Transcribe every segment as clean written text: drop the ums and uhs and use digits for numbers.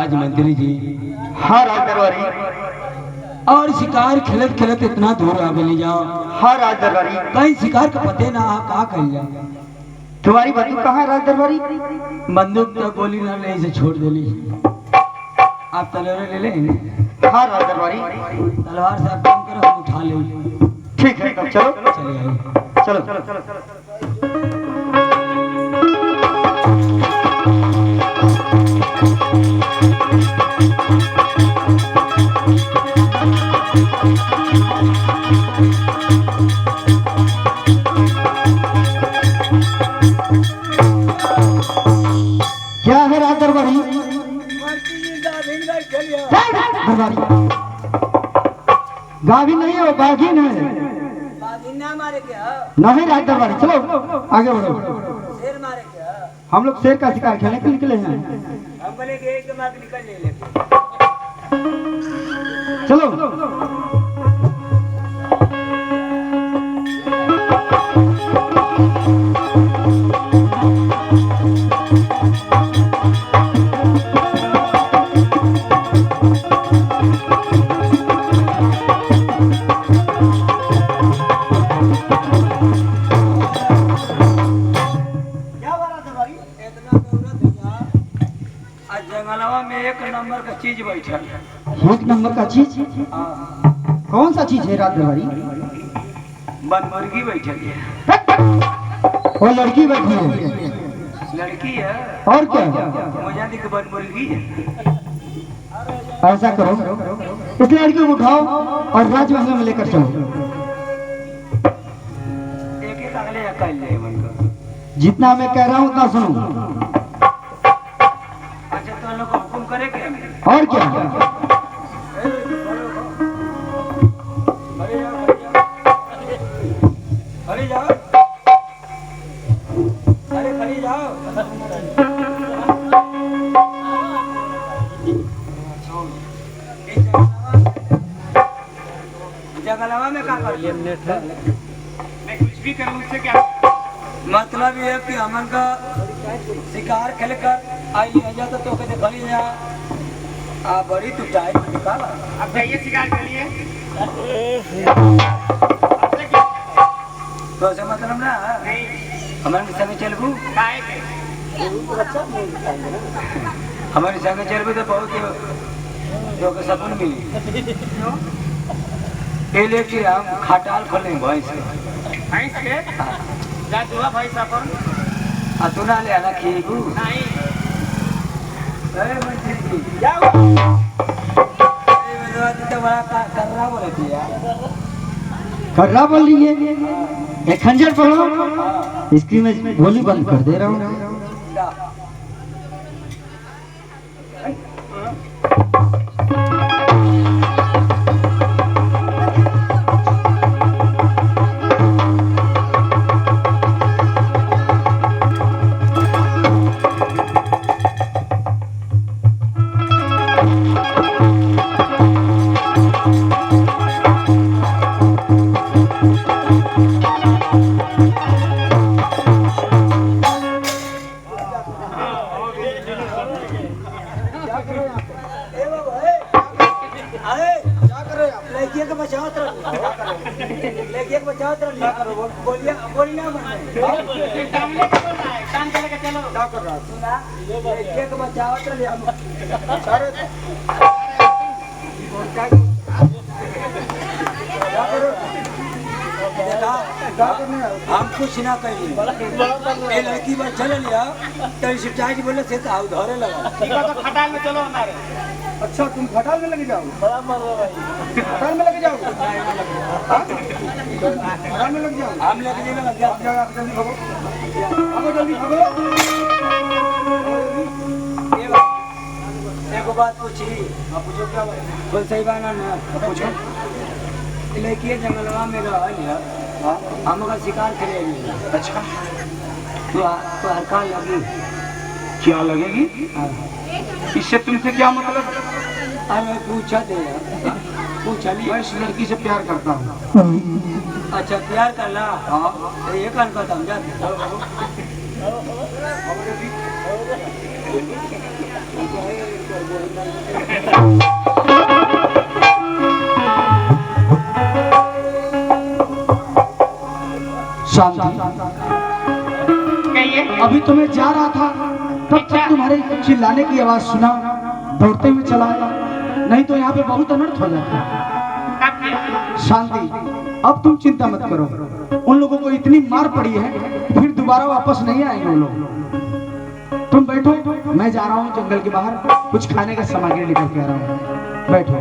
राजमंत्री जी। हाँ राज दरबारी। और शिकार खेलत खेलत इतना दूर आ गए जाओ। हाँ राज दरबारी। कहीं शिकार का पते ना कहा कर जाए। तुम्हारी बंदूक कहाँ है राज दरबारी? बंदूक तो गोली ना ले से छोड़ देली। आप तलवार ले लें? हाँ राज दरबारी। तलवार से आप काम करो, हम उठा ले। ठीक है तब चलो। चले आइए। चलो चलो चलो चलो। क्या है राज दरबारी? दरबारी गाभिन नहीं है, वो बाघिन है। मारे क्या? नहीं राज दरबारी, चलो आगे बढ़ो। शेर मारे क्या? हम लोग शेर का शिकार खेलने के निकले हैं। हम बोले कि एक मार निकल ले। चलो जंगलवा में एक नंबर का चीज बैठल। एक नंबर का चीज? कौन सा चीज है राज दरबारी? बनमुर्गी बैठल है। वो लड़की बैठी है। लड़की है और क्या? मुझे दिख बनमुर्गी है। ऐसा करो, इस लड़की को उठाओ और राजमहल में लेकर चलो। एक एक अगले अकल ले बनकर। जितना मैं कह रहा हूँ उतना सुनो। अच्छा तो लोग हुकुम करे क्या? और क्या? खड़ी जाओ, अरे खड़ी जाओ। जंगलवा में क्या कर लिया? मैं कुछ भी करूँ उससे क्या मतलब ये है कि हमन का शिकार खेल कर आई है तो कहते खड़ी जा आ बड़ी तू टाइम निकाल। अब जाइए शिकार के लिए। तो ऐसा मतलब ना हमारे संग चलबू, हमारे संग चलबू तो बहुत जो के सपन मिली। ले कि हम खटाल खोले भैंस के जा दुआ भाई सापन आ तू ना ले आना खीबू नहीं। अरे मंत्री जी जाओ। तो बड़ा कर्रा बोले थी यार। कर्रा बोल रही है? एक खंजर पकड़ो, इसकी मैं गोली बंद कर दे रहा हूँ। हम कुछ ना कहिए लड़की बस चल लिया तो बोले से धरे लगा तो खटाल में चलो हमारे। अच्छा तुम खटाल में लगे जाओ? खटाल में लगे जाओ? खटाल में लग जाओ? हम लेके लग जाओ। जल्दी भागो, भागो जल्दी भागो। एक बात पूछी, पूछो क्या बोल? सही बात ना पूछो। लड़की जंगलवा में रहा हम का शिकार करेगी। अच्छा तो हल्का लगी क्या लगेगी? इससे तुमसे क्या मतलब? अरे पूछा दे पूछा मैं इस लड़की से प्यार करता हूँ। अच्छा प्यार करना? हाँ ये कर समझा। शांति, अभी तो मैं जा रहा था तब तक तुम्हारे चिल्लाने की आवाज सुना, दौड़ते हुए चला आया, नहीं तो यहाँ पे बहुत अनर्थ हो जाता। शांति, अब तुम चिंता मत करो, उन लोगों को इतनी मार पड़ी है फिर दोबारा वापस नहीं आएंगे वो लोग। तुम बैठो, मैं जा रहा हूँ जंगल के बाहर, कुछ खाने का सामग्री लेकर के आ रहा हूँ, बैठो।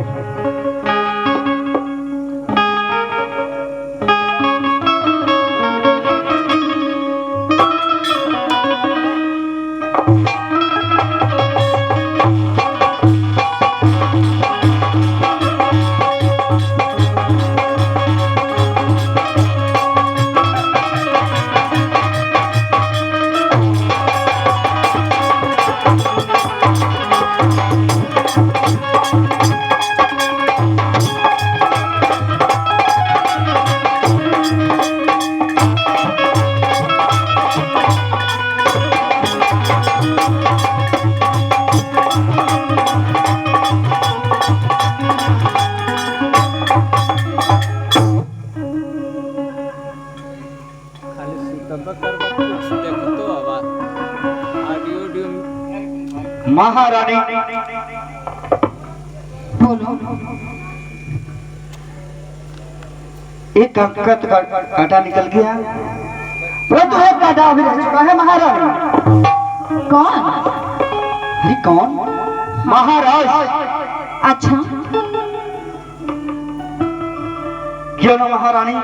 महारानी बोलो। एक कांटा निकल गया, वो तो एक कांटा अभी रह चुका है महारानी। कौन? अरे कौन? महाराज। अच्छा, क्यों ना महारानी,